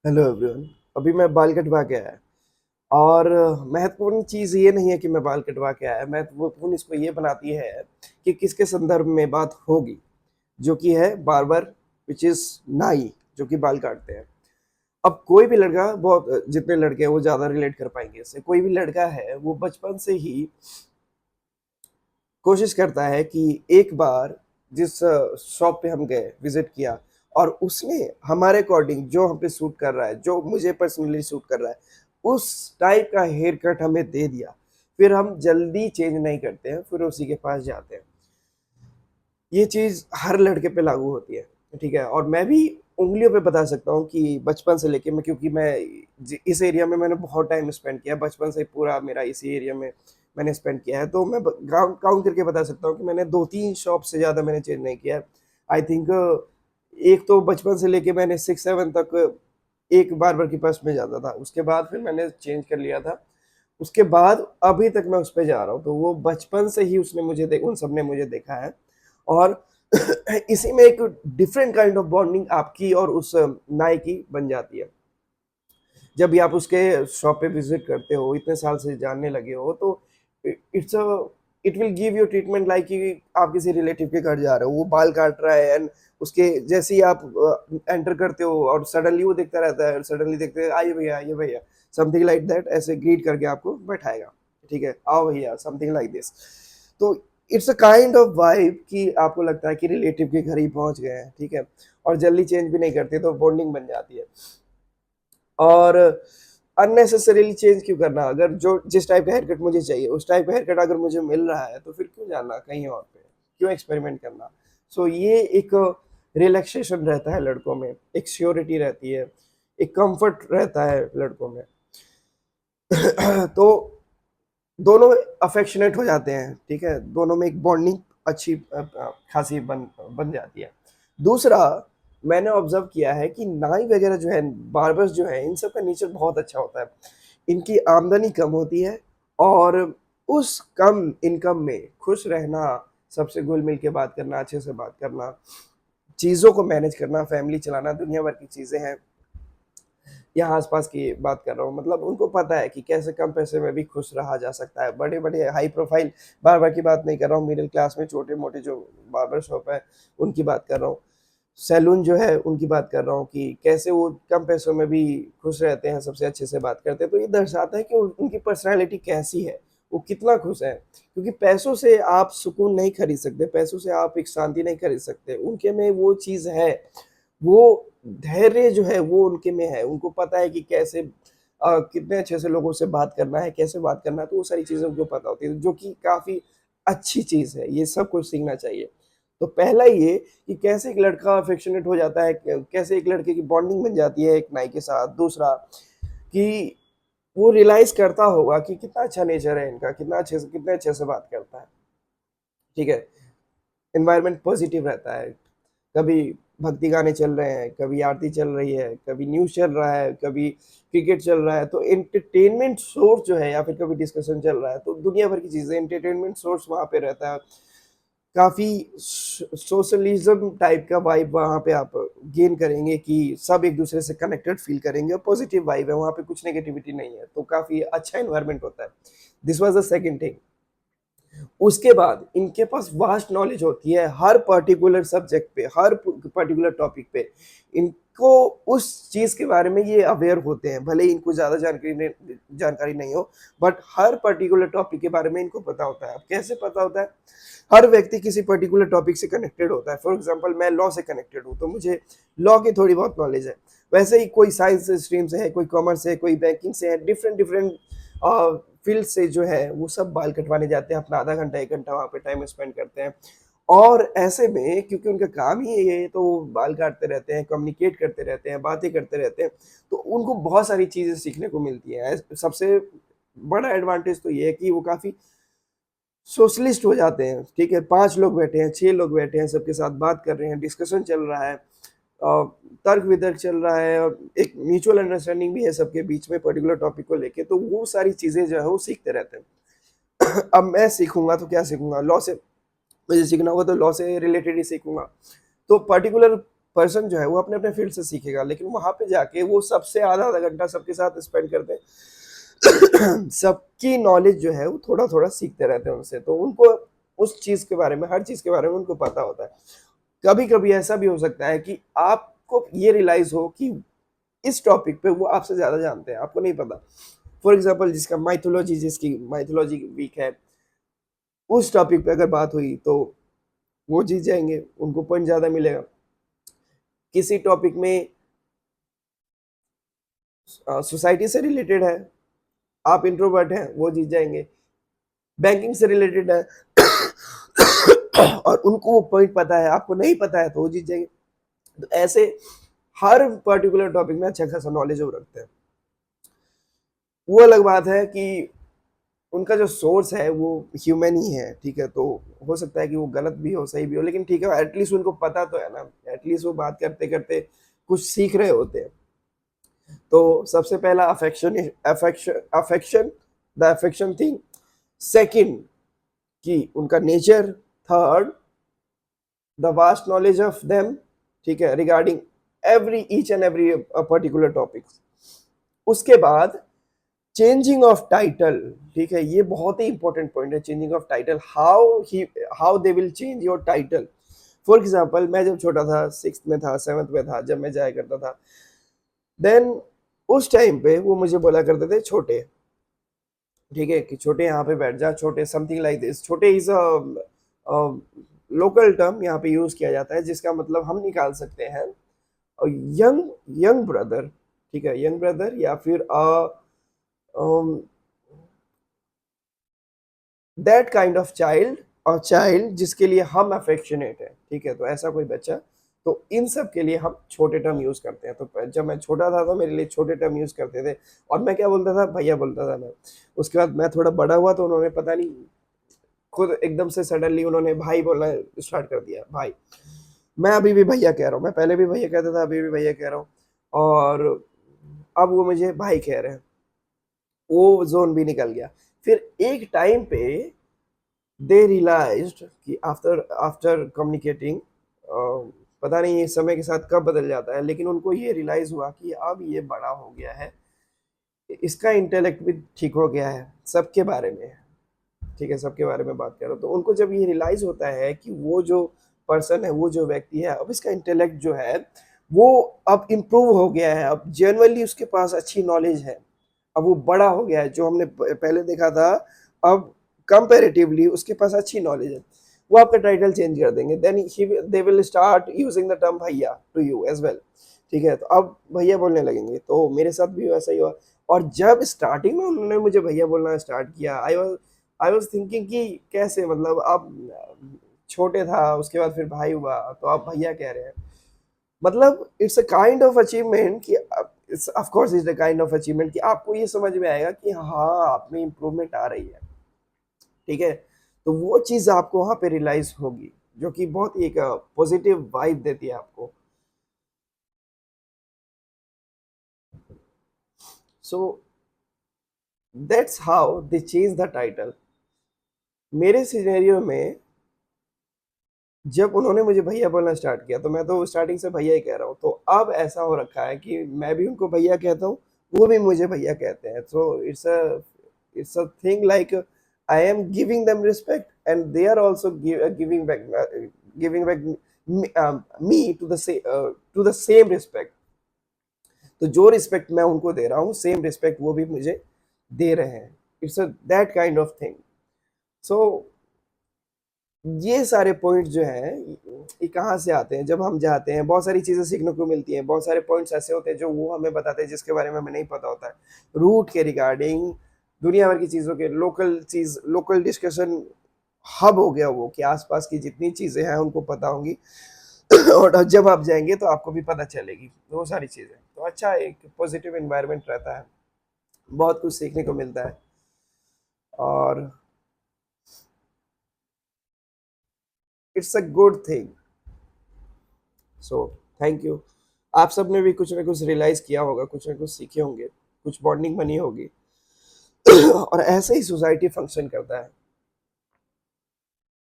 Hello everyone. अभी मैं बाल कटवा के आया और महत्वपूर्ण चीज़ ये नहीं है कि मैं बाल कटवा के आया, महत्वपूर्ण इसको ये बनाती है कि किसके संदर्भ में बात होगी, जो कि है बार्बर व्हिच इज़ नाई, जो कि बाल काटते हैं। अब कोई भी लड़का बहुत जितने लड़के हैं वो ज़्यादा रिलेट कर पाएँगे इससे। कोई भी लड़का है वो बचपन से ही कोशिश करता है कि एक बार जिस शॉप पे हम गए, विज़िट किया और उसने हमारे अकॉर्डिंग जो हम पे सूट कर रहा है, जो मुझे पर्सनली सूट कर रहा है, उस टाइप का हेयर कट हमें दे दिया। फिर हम जल्दी चेंज नहीं करते हैं, फिर उसी के पास जाते हैं। ये चीज़ हर लड़के पे लागू होती है, ठीक है? और मैं भी उँगलियों पे बता सकता हूँ कि बचपन से लेके मैं क्योंकि मैं इस एरिया में मैंने बहुत टाइम स्पेंड किया है, बचपन से पूरा मेरा इसी एरिया में मैंने स्पेंड किया है, तो मैं ब काउंट काउंट करके बता सकता हूँ कि मैंने 2-3 शॉप से ज़्यादा मैंने चेंज नहीं किया है। आई थिंक एक तो बचपन से लेके मैंने 6-7 तक एक बार्बर के पास में जाता था, उसके बाद फिर मैंने चेंज कर लिया था। उसके बाद अभी तक मैं उस पे जा रहा हूँ, तो वो बचपन से ही उसने मुझे दे उन सब ने मुझे देखा है और इसी में एक डिफरेंट काइंड ऑफ बॉन्डिंग आपकी और उस नाई की बन जाती है। जब भी आप उसके शॉप पे विज़िट करते हो, इतने साल से जानने लगे हो, तो it's a it will give you treatment like कि आप किसी रिलेटिव के घर जा रहे हो, वो बाल काट रहा है एंड उसके जैसे ही आप एंटर करते हो और सडनली वो देखता रहता है, सडनली देखते हैं, आइए भैया, समथिंग लाइक दैट ऐसे ग्रीट करके आपको बैठाएगा, ठीक है? आओ भैया, समथिंग लाइक दिस। तो it's a kind of vibe कि आपको लगता है कि रिलेटिव के घर ही पहुँच गए हैं, ठीक है? और जल्दी चेंज भी नहीं करते, तो बॉन्डिंग बन जाती है। और अननेसेसरीली चेंज क्यों करना? अगर जो जिस टाइप का हेयर कट मुझे चाहिए, उस टाइप का हेयर कट अगर मुझे मिल रहा है, तो फिर क्यों जाना कहीं और पे? क्यों एक्सपेरिमेंट करना? सो ये एक रिलैक्सेशन रहता है लड़कों में, एक श्योरिटी रहती है, एक कम्फर्ट रहता है लड़कों में। तो दोनों अफेक्शनेट हो जाते हैं, ठीक है? दोनों में एक बॉन्डिंग अच्छी खासी बन बन जाती है। दूसरा, मैंने ऑब्ज़र्व किया है कि नाई वगैरह जो है, बार्बर्स जो हैं, इन सब का नेचर बहुत अच्छा होता है। इनकी आमदनी कम होती है और उस कम इनकम में खुश रहना, सबसे घुल-मिल के बात करना, अच्छे से बात करना, चीज़ों को मैनेज करना, फैमिली चलाना, दुनिया भर की चीज़ें हैं। यहाँ आस-पास की बात कर रहा हूँ, मतलब उनको पता है कि कैसे कम पैसे में भी खुश रहा जा सकता है। बड़े-बड़े हाई प्रोफ़ाइल बार्बर की बात नहीं कर रहा हूँ, मिडल क्लास में छोटे-मोटे जो बार्बर शॉप है, उनकी बात कर रहा हूँ। सैलून जो है, उनकी बात कर रहा हूँ कि कैसे वो कम पैसों में भी खुश रहते हैं, सबसे अच्छे से बात करते हैं। तो ये दर्शाता है कि उनकी पर्सनैलिटी कैसी है, वो कितना खुश हैं। क्योंकि पैसों से आप सुकून नहीं खरीद सकते, पैसों से आप एक शांति नहीं खरीद सकते। उनके में वो चीज़ है, वो धैर्य जो है वो उनके में है, उनको पता है कि कैसे कितने अच्छे से लोगों से बात करना है, कैसे बात करना है, तो वो सारी चीज़ें उनको पता होती है, जो कि काफ़ी अच्छी चीज़ है, ये सबको सीखना चाहिए। तो पहला ये कि कैसे एक लड़का अफेक्शनेट हो जाता है, कैसे एक लड़के की बॉन्डिंग बन जाती है एक नाई के साथ। दूसरा कि वो रियलाइज़ करता होगा कि कितना अच्छा नेचर है इनका, कितने अच्छे से बात करता है, ठीक है? एनवायरनमेंट पॉजिटिव रहता है। कभी भक्ति गाने चल रहे हैं, कभी आरती चल रही है, कभी न्यूज़ चल रहा है, कभी क्रिकेट चल रहा है, तो एंटरटेनमेंट सोर्स जो है या फिर कभी डिस्कशन चल रहा है, तो दुनिया भर की चीज़ें एंटरटेनमेंट सोर्स वहाँ पे रहता है। काफ़ी सोशलिज़्म टाइप का वाइब वहाँ पे आप गेन करेंगे कि सब एक-दूसरे से कनेक्टेड फ़ील करेंगे और पॉजिटिव वाइब है, वहाँ पे कुछ नेगेटिविटी नहीं है, तो काफ़ी अच्छा एनवायरनमेंट होता है। This was the second thing. उसके बाद इनके पास वास्ट नॉलेज होती है हर पर्टिकुलर सब्जेक्ट पे, हर पर्टिकुलर टॉपिक पे। इनको उस चीज़ के बारे में ये अवेयर होते हैं, भले ही इनको ज़्यादा जानकारी नहीं हो, बट हर पर्टिकुलर टॉपिक के बारे में इनको पता होता है। अब कैसे पता होता है? हर व्यक्ति किसी पर्टिकुलर टॉपिक से कनेक्टेड होता है। फॉर एग्ज़ाम्पल मैं लॉ से कनेक्टेड हूँ, तो मुझे लॉ की थोड़ी बहुत नॉलेज है। वैसे ही कोई साइंस स्ट्रीम से है, कोई कॉमर्स से है, कोई बैंकिंग से है, डिफरेंट डिफरेंट फील्ड से जो है वो सब बाल कटवाने जाते हैं, अपना आधा घंटा 1 घंटा वहाँ पे टाइम स्पेंड करते हैं। और ऐसे में क्योंकि उनका काम ही ये है, तो वो बाल काटते रहते हैं, कम्युनिकेट करते रहते हैं, बातें करते रहते हैं, तो उनको बहुत सारी चीज़ें सीखने को मिलती हैं। सबसे बड़ा एडवांटेज तो ये है कि वो काफ़ी सोशलिस्ट हो जाते हैं, ठीक है? 5 लोग बैठे हैं, 6 लोग बैठे हैं, सबके साथ बात कर रहे हैं, डिस्कशन चल रहा है, तर्क-वितर्क चल रहा है और एक म्यूचुअल अंडरस्टैंडिंग भी है सबके बीच में पर्टिकुलर टॉपिक को लेके, तो वो सारी चीज़ें जो है वो सीखते रहते हैं। अब मैं सीखूँगा तो क्या सीखूँगा? लॉ से मुझे सीखना होगा तो लॉ से रिलेटेड ही सीखूँगा। तो पर्टिकुलर पर्सन जो है वो अपने अपने फील्ड से सीखेगा, लेकिन वहाँ पे जाके वो सबसे आधा आधा घंटा सबके साथ स्पेंड करते हैं। सबकी नॉलेज जो है वो थोड़ा थोड़ा सीखते रहते हैं उनसे, तो उनको उस चीज़ के बारे में, हर चीज़ के बारे में उनको पता होता है। कभी कभी ऐसा भी हो सकता है कि आपको ये रियलाइज हो कि इस टॉपिक पे वो आपसे ज़्यादा जानते हैं, आपको नहीं पता। फॉर एग्जाम्पल जिसकी माइथोलॉजी वीक है, उस टॉपिक पे अगर बात हुई तो वो जीत जाएंगे, उनको पॉइंट ज़्यादा मिलेगा। किसी टॉपिक में सोसाइटी से रिलेटेड है, आप इंट्रोवर्ट हैं, वो जीत जाएंगे। बैंकिंग से रिलेटेड है और उनको वो पॉइंट पता है, आपको नहीं पता है, तो वो जीत जाएंगे। तो ऐसे हर पर्टिकुलर टॉपिक में अच्छा खासा नॉलेज वो रखते हैं। वो अलग बात है कि उनका जो सोर्स है वो ह्यूमन ही है, ठीक है, तो हो सकता है कि वो गलत भी हो, सही भी हो, लेकिन ठीक है, एटलीस्ट उनको पता तो है ना, एटलीस्ट वो बात करते करते कुछ सीख रहे होते हैं। तो सबसे पहला affection, affection the affection thing. Second कि उनका nature. Third the vast knowledge of them, ठीक है, regarding each and every particular topic. उसके बाद चेंजिंग ऑफ टाइटल, ठीक है, ये बहुत ही इंपॉर्टेंट पॉइंट है, changing of title, how they will change your title. For example, मैं जब छोटा था, 6th में था, 7th में था, जब मैं जाया करता था, देन उस टाइम पे वो मुझे बोला करते थे छोटे, ठीक है, कि छोटे यहाँ पे बैठ जा, छोटे, समथिंग लाइक दिस। छोटे इज अ लोकल टर्म यहाँ पे यूज किया जाता है, जिसका मतलब हम निकाल सकते हैं यंग यंग ब्रदर, ठीक है, यंग ब्रदर, या फिर दैट काइंड ऑफ चाइल्ड, और चाइल्ड जिसके लिए हम अफेक्शनेट है, ठीक है, तो ऐसा कोई बच्चा। तो इन सब के लिए हम छोटे टर्म यूज करते हैं। तो जब मैं छोटा था तो मेरे लिए छोटे टर्म यूज करते थे, और मैं क्या बोलता था, भैया बोलता था मैं। उसके बाद मैं थोड़ा बड़ा हुआ तो उन्होंने पता नहीं, खुद एकदम से सडनली उन्होंने भाई बोलना स्टार्ट कर दिया, भाई। मैं अभी भी भैया कह रहा हूँ, मैं पहले भी भैया कहता था, अभी भी भैया कह रहा हूँ, और अब वो मुझे भाई कह रहे हैं। वो जोन भी निकल गया। फिर एक टाइम पे दे रियलाइज्ड कि आफ्टर आफ्टर कम्युनिकेटिंग, पता नहीं ये समय के साथ कब बदल जाता है, लेकिन उनको ये रियलाइज हुआ कि अब ये बड़ा हो गया है, इसका इंटेलेक्ट भी ठीक हो गया है, सबके बारे में, ठीक है, सबके बारे में बात कर रहा हूँ। तो उनको जब ये रियलाइज होता है कि वो जो पर्सन है, वो जो व्यक्ति है, अब इसका इंटेलेक्ट जो है वो अब इम्प्रूव हो गया है, अब जेनुअनली उसके पास अच्छी नॉलेज है, अब वो बड़ा हो गया है, जो हमने पहले देखा था, अब कंपैरेटिवली उसके पास अच्छी नॉलेज है, वो आपका टाइटल चेंज कर देंगे। Then they will start using the term भैया टू यू एज वेल, ठीक है, तो अब भैया बोलने लगेंगे। तो मेरे साथ भी वैसा ही हुआ। और जब स्टार्टिंग में उन्होंने मुझे भैया बोलना स्टार्ट किया, आई वाज थिंकिंग कि कैसे, मतलब अब छोटे था, उसके बाद फिर भाई हुआ, तो आप भैया कह रहे हैं, मतलब it's a kind of achievement कि it's of course it's a kind of achievement कि आपको ये समझ में आएगा कि हाँ, आप में इम्प्रूवमेंट आ रही है, ठीक है। तो वो चीज़ आपको वहाँ पे रियलाइज होगी, जो कि बहुत ही एक पॉजिटिव वाइब देती है आपको। So that's how they change the title. मेरे सिनेरियो में जब उन्होंने मुझे भैया बोलना स्टार्ट किया, तो मैं तो स्टार्टिंग से भैया ही कह रहा हूँ, तो अब ऐसा हो रखा है कि मैं भी उनको भैया कहता हूँ, वो भी मुझे भैया कहते हैं। So it's a thing like I am giving them respect and they are also giving back me to the same respect. तो जो रिस्पेक्ट मैं उनको दे रहा हूँ, सेम रिस्पेक्ट वो भी मुझे दे रहे हैं। It's a that kind of thing. So ये सारे पॉइंट जो हैं, ये कहाँ से आते हैं, जब हम जाते हैं बहुत सारी चीज़ें सीखने को मिलती हैं, बहुत सारे पॉइंट्स ऐसे होते हैं जो वो हमें बताते हैं, जिसके बारे में हमें नहीं पता होता है, रूट के रिगार्डिंग, दुनिया भर की चीज़ों के, लोकल डिस्कशन हब हो गया वो, कि आसपास की जितनी चीज़ें हैं उनको पता होंगी। और जब आप जाएंगे तो आपको भी पता चलेगी वो सारी चीज़ें। तो अच्छा, एक पॉजिटिव इन्वायरमेंट रहता है, बहुत कुछ सीखने को मिलता है, और it's a good thing. So thank you. आप सब ने भी कुछ ना कुछ रियलाइज किया होगा, कुछ ना कुछ सीखे होंगे, कुछ बॉन्डिंग बनी होगी। और ऐसे ही सोसाइटी फंक्शन करता है।